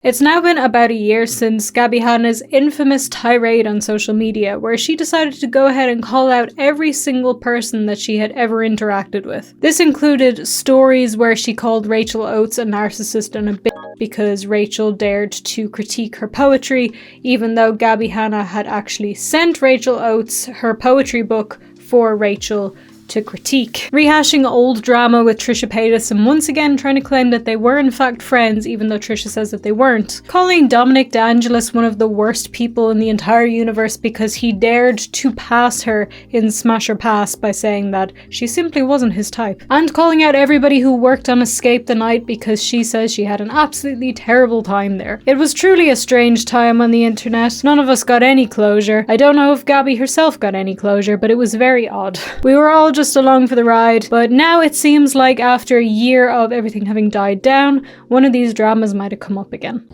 It's now been about a year since Gabbie Hanna's infamous tirade on social media, where she decided to go ahead and call out every single person that she had ever interacted with. This included stories where she called Rachel Oates a narcissist and a bitch because Rachel dared to critique her poetry, even though Gabbie Hanna had actually sent Rachel Oates her poetry book for Rachel to critique. Rehashing old drama with Trisha Paytas and once again trying to claim that they were in fact friends even though Trisha says that they weren't. Calling Dominic DeAngelis one of the worst people in the entire universe because he dared to pass her in Smash or Pass by saying that she simply wasn't his type. And calling out everybody who worked on Escape the Night because she says she had an absolutely terrible time there. It was truly a strange time on the internet. None of us got any closure. I don't know if Gabbie herself got any closure, but it was very odd. We were all just along for the ride, but now it seems like after a year of everything having died down, one of these dramas might have come up again.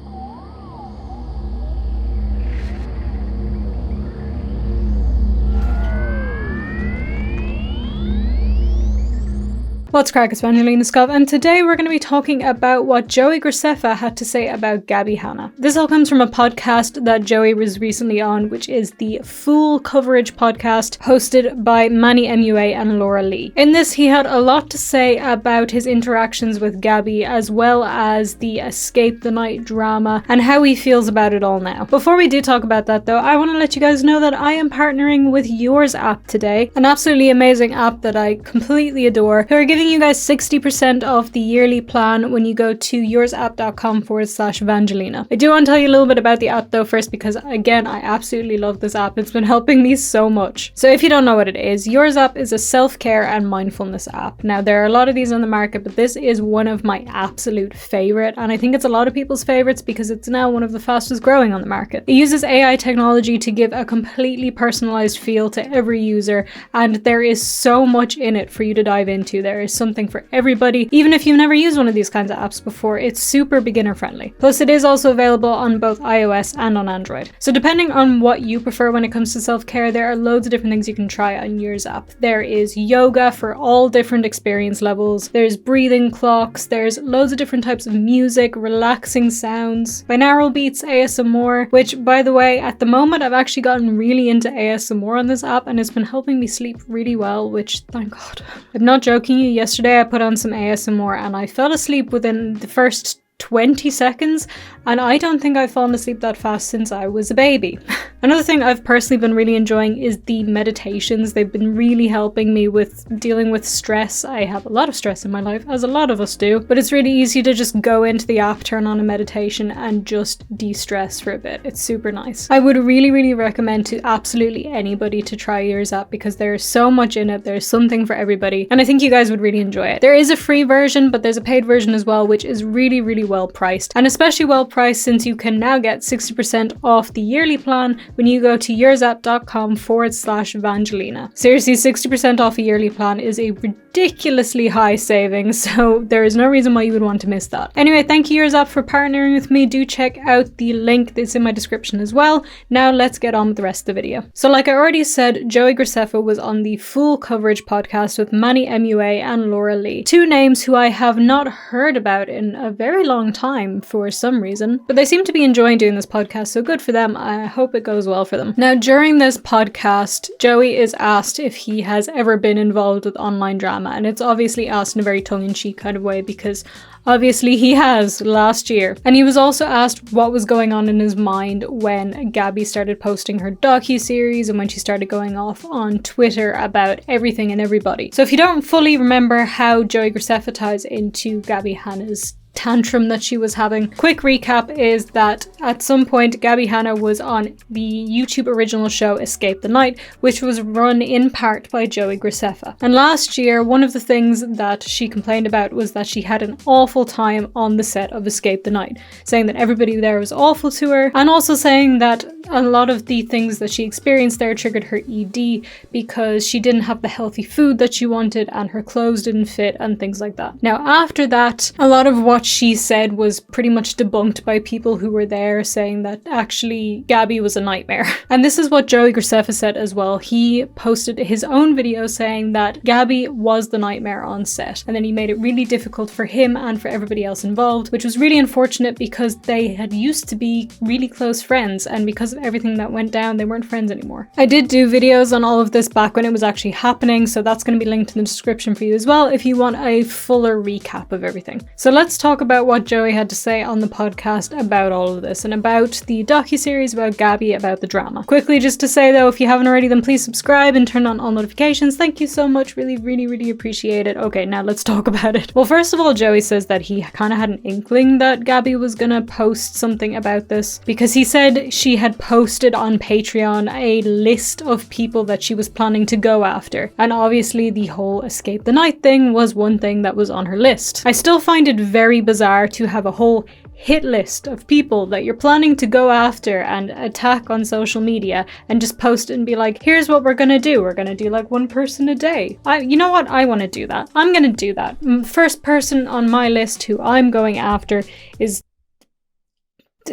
What's crack, it's VangelinaSkov, and today we're going to be talking about what Joey Graceffa had to say about Gabbie Hanna. This all comes from a podcast that Joey was recently on, which is the Full Coverage podcast, hosted by Manny MUA and Laura Lee. In this, he had a lot to say about his interactions with Gabbie, as well as the Escape the Night drama, and how he feels about it all now. Before we do talk about that though, I want to let you guys know that I am partnering with Yours app today, an absolutely amazing app that I completely adore, who are giving you guys 60% off the yearly plan when you go to yoursapp.com/Vangelina. I do want to tell you a little bit about the app though first, because again, I absolutely love this app. It's been helping me so much. So if you don't know what it is, Yours app is a self-care and mindfulness app. Now there are a lot of these on the market, but this is one of my absolute favorite, and I think it's a lot of people's favorites because it's now one of the fastest growing on the market. It uses AI technology to give a completely personalized feel to every user, and there is so much in it for you to dive into. There is something for everybody. Even if you've never used one of these kinds of apps before, it's super beginner friendly. Plus it is also available on both iOS and on Android. So depending on what you prefer when it comes to self-care, there are loads of different things you can try on Yours app. There is yoga for all different experience levels. There's breathing clocks. There's loads of different types of music, relaxing sounds, binaural beats, ASMR, which by the way, at the moment I've actually gotten really into ASMR on this app and it's been helping me sleep really well, which thank God. I'm not joking you, yesterday I put on some ASMR and I fell asleep within the first 20 seconds, and I don't think I've fallen asleep that fast since I was a baby. Another thing I've personally been really enjoying is the meditations. They've been really helping me with dealing with stress. I have a lot of stress in my life, as a lot of us do, but it's really easy to just go into the app, turn on a meditation, and just de-stress for a bit. It's super nice. I would really recommend to absolutely anybody to try Yours app because there's so much in it. There's something for everybody, and I think you guys would really enjoy it. There is a free version, but there's a paid version as well, which is really well priced, and especially well priced since you can now get 60% off the yearly plan when you go to yoursapp.com/Vangelina. Seriously, 60% off a yearly plan is a ridiculously high savings, so there is no reason why you would want to miss that. Anyway, thank you Yours app for partnering with me. Do check out the link that's in my description as well. Now let's get on with the rest of the video. So like I already said, Joey Graceffa was on the Full Coverage podcast with Manny MUA and Laura Lee, two names who I have not heard about in a very long time for some reason, but they seem to be enjoying doing this podcast, so good for them. I hope it goes well for them. Now during this podcast, Joey is asked if he has ever been involved with online drama, and it's obviously asked in a very tongue-in-cheek kind of way because obviously he has last year. And he was also asked what was going on in his mind when Gabbie started posting her docu-series and when she started going off on Twitter about everything and everybody. So if you don't fully remember how Joey Graceffa ties into Gabbie Hanna's tantrum that she was having, quick recap is that at some point Gabbie Hanna was on the YouTube original show Escape the Night, which was run in part by Joey Graceffa. And last year, one of the things that she complained about was that she had an awful time on the set of Escape the Night, saying that everybody there was awful to her, and also saying that a lot of the things that she experienced there triggered her ED because she didn't have the healthy food that she wanted and her clothes didn't fit and things like that. Now after that, a lot of what she said was pretty much debunked by people who were there, saying that actually Gabbie was a nightmare. And this is what Joey Graceffa said as well. He posted his own video saying that Gabbie was the nightmare on set, and then he made it really difficult for him and for everybody else involved, which was really unfortunate because they had used to be really close friends, and because of everything that went down, they weren't friends anymore. I did do videos on all of this back when it was actually happening, so that's going to be linked in the description for you as well if you want a fuller recap of everything. So let's talk about what Joey had to say on the podcast about all of this and about the docuseries about Gabbie, about the drama. Quickly, just to say though, if you haven't already, then please subscribe and turn on all notifications. Thank you so much. Really appreciate it. Okay, now let's talk about it. Well, first of all, Joey says that he kind of had an inkling that Gabbie was gonna post something about this, because he said she had posted on Patreon a list of people that she was planning to go after, and obviously the whole escape the night thing was one thing that was on her list. I still find it very bizarre to have a whole hit list of people that you're planning to go after and attack on social media and just post it and be like, here's what we're gonna do. We're gonna do like one person a day. You know what? I want to do that. I'm gonna do that. First person on my list who I'm going after is...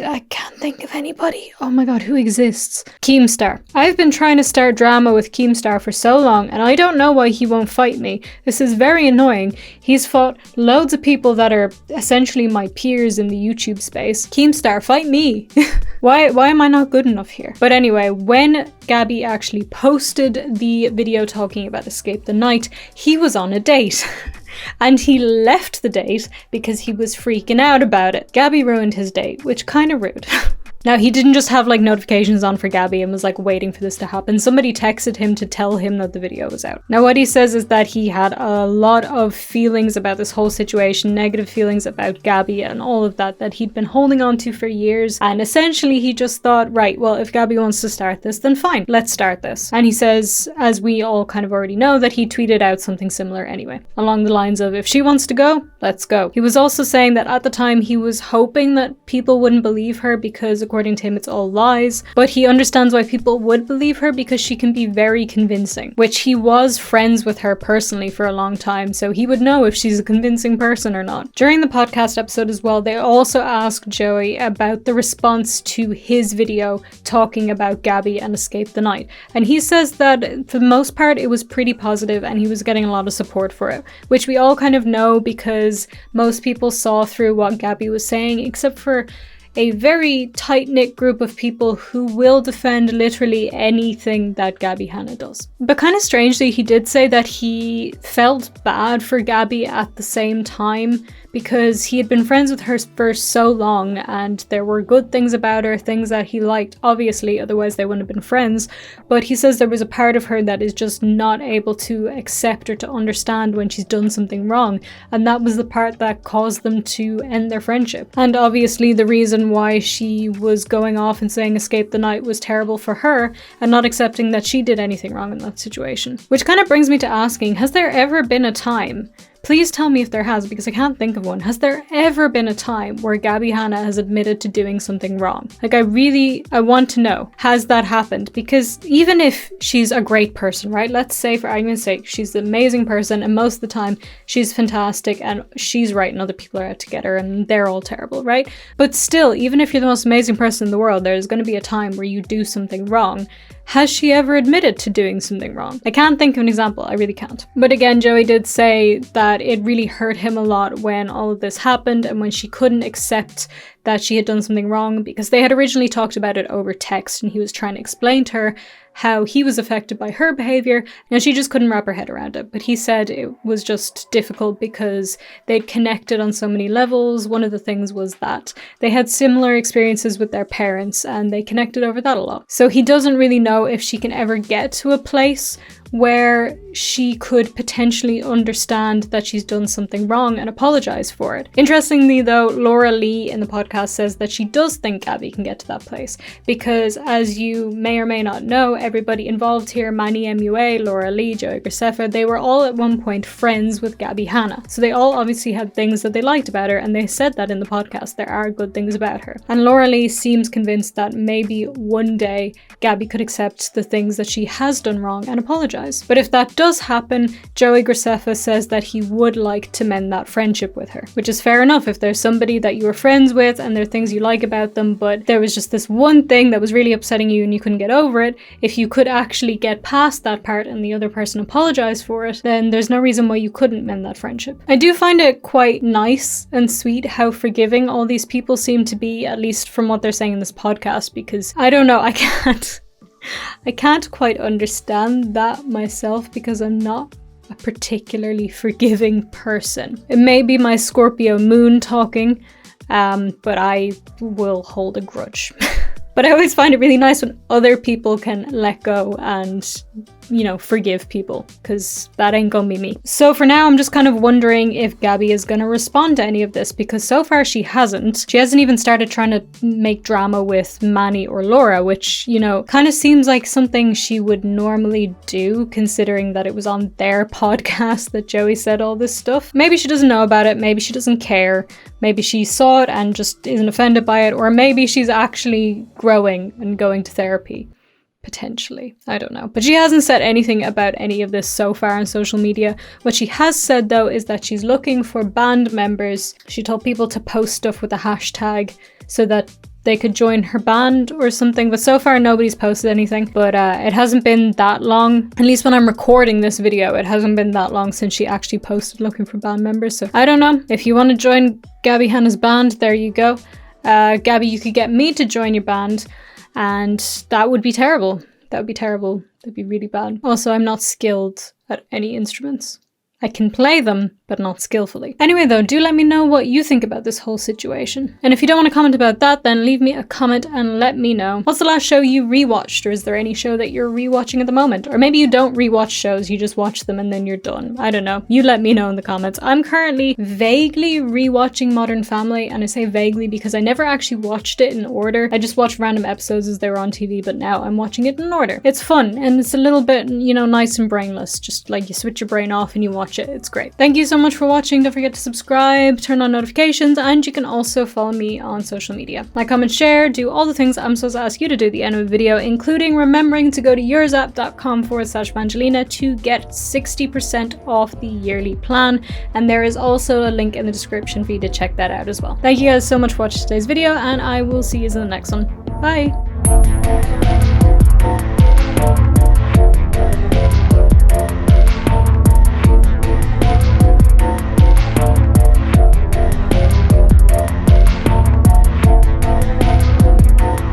I can't think of anybody. Oh my god, who exists? Keemstar. I've been trying to start drama with Keemstar for so long, and I don't know why he won't fight me. This is very annoying. He's fought loads of people that are essentially my peers in the YouTube space. Keemstar, fight me. Why am I not good enough here? But anyway, when Gabbie actually posted the video talking about Escape the Night, he was on a date. And he left the date because he was freaking out about it. Gabbie ruined his date, which kind of rude. Now, he didn't just have like notifications on for Gabbie and was like waiting for this to happen. Somebody texted him to tell him that the video was out. Now, what he says is that he had a lot of feelings about this whole situation, negative feelings about Gabbie and all of that he'd been holding on to for years. And essentially he just thought, right, well, if Gabbie wants to start this, then fine, let's start this. And he says, as we all kind of already know, that he tweeted out something similar anyway, along the lines of, if she wants to go, let's go. He was also saying that at the time he was hoping that people wouldn't believe her because according to him, it's all lies, but he understands why people would believe her because she can be very convincing, which he was friends with her personally for a long time, so he would know if she's a convincing person or not. During the podcast episode as well, they also asked Joey about the response to his video talking about Gabbie and Escape the Night, and he says that for the most part it was pretty positive and he was getting a lot of support for it, which we all kind of know because most people saw through what Gabbie was saying, except for a very tight-knit group of people who will defend literally anything that Gabbie Hanna does. But kind of strangely, he did say that he felt bad for Gabbie at the same time because he had been friends with her for so long and there were good things about her, things that he liked, obviously, otherwise they wouldn't have been friends. But he says there was a part of her that is just not able to accept or to understand when she's done something wrong, and that was the part that caused them to end their friendship. And obviously the reason why she was going off and saying Escape the Night was terrible for her and not accepting that she did anything wrong in that situation. Which kind of brings me to asking, has there ever been a time, please tell me if there has, because I can't think of one, has there ever been a time where Gabbie Hanna has admitted to doing something wrong? Like, I want to know, has that happened? Because even if she's a great person, right? Let's say for argument's sake, she's an amazing person and most of the time she's fantastic and she's right and other people are out to get her and they're all terrible, right? But still, even if you're the most amazing person in the world, there's going to be a time where you do something wrong. Has she ever admitted to doing something wrong? I can't think of an example, I really can't. But again, Joey did say that it really hurt him a lot when all of this happened and when she couldn't accept that she had done something wrong, because they had originally talked about it over text and he was trying to explain to her how he was affected by her behavior and she just couldn't wrap her head around it. But he said it was just difficult because they'd connected on so many levels. One of the things was that they had similar experiences with their parents and they connected over that a lot. So he doesn't really know if she can ever get to a place where she could potentially understand that she's done something wrong and apologize for it. Interestingly though, Laura Lee in the podcast says that she does think Gabbie can get to that place because, as you may or may not know, everybody involved here, Manny MUA, Laura Lee, Joey Graceffa, they were all at one point friends with Gabbie Hanna. So they all obviously had things that they liked about her and they said that in the podcast, there are good things about her. And Laura Lee seems convinced that maybe one day Gabbie could accept the things that she has done wrong and apologize. apologize. But if that does happen, Joey Graceffa says that he would like to mend that friendship with her, which is fair enough if there's somebody that you were friends with and there are things you like about them, but there was just this one thing that was really upsetting you and you couldn't get over it. If you could actually get past that part and the other person apologized for it, then there's no reason why you couldn't mend that friendship. I do find it quite nice and sweet how forgiving all these people seem to be, at least from what they're saying in this podcast, because I don't know, I can't quite understand that myself because I'm not a particularly forgiving person. It may be my Scorpio moon talking, but I will hold a grudge. But I always find it really nice when other people can let go and, you know, forgive people, because that ain't gonna be me. So for now, I'm just kind of wondering if Gabbie is gonna respond to any of this, because so far she hasn't. She hasn't even started trying to make drama with Manny or Laura, which, you know, kind of seems like something she would normally do, considering that it was on their podcast that Joey said all this stuff. Maybe she doesn't know about it, maybe she doesn't care, maybe she saw it and just isn't offended by it, or maybe she's actually growing and going to therapy. Potentially. I don't know. But she hasn't said anything about any of this so far on social media. What she has said though is that she's looking for band members. She told people to post stuff with a hashtag so that they could join her band or something, but so far nobody's posted anything. But it hasn't been that long, at least when I'm recording this video, it hasn't been that long since she actually posted looking for band members. So I don't know. If you want to join Gabbie Hanna's band, there you go. Gabbie, you could get me to join your band, and that would be terrible. That would be terrible. That'd be really bad. Also, I'm not skilled at any instruments. I can play them, but not skillfully. Anyway though, do let me know what you think about this whole situation. And if you don't want to comment about that, then leave me a comment and let me know. What's the last show you rewatched, or is there any show that you're rewatching at the moment? Or maybe you don't rewatch shows, you just watch them and then you're done. I don't know. You let me know in the comments. I'm currently vaguely rewatching Modern Family, and I say vaguely because I never actually watched it in order. I just watched random episodes as they were on TV, but now I'm watching it in order. It's fun and it's a little bit, you know, nice and brainless. Just like you switch your brain off and you watch it. It's great. Thank you so much for watching. Don't forget to subscribe, turn on notifications, and you can also follow me on social media. Like, comment, share, do all the things I'm supposed to ask you to do at the end of the video, including remembering to go to yoursapp.com/Vangelina to get 60% off the yearly plan. And there is also a link in the description for you to check that out as well. Thank you guys so much for watching today's video, and I will see you in the next one. Bye!